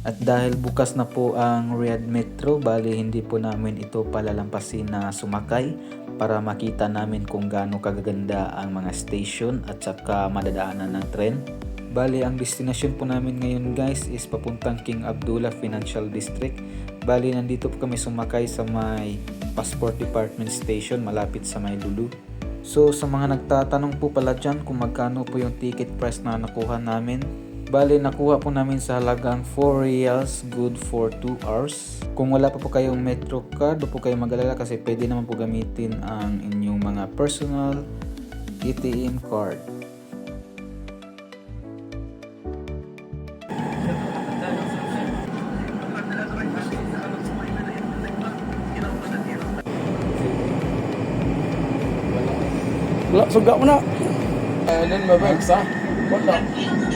At dahil bukas na po ang Riyadh Metro, bali hindi po namin ito palalampasin na sumakay para makita namin kung gaano kagaganda ang mga station at saka madadaanan ng tren. Bali ang destination po namin ngayon guys is papuntang King Abdullah Financial District. Bali nandito po kami sumakay sa may Passport Department Station malapit sa may Lulu. So sa mga nagtatanong po pala dyan kung magkano po yung ticket price na nakuha namin, bali nakuha po namin sa halagang 4 reals, good for 2 hours. Kung wala pa po kayong Metro card, huwag po kayong mag-alala kasi pwede naman po gamitin ang inyong mga personal ATM card. Wala, suga mo na. Alin mabag sa? Wala.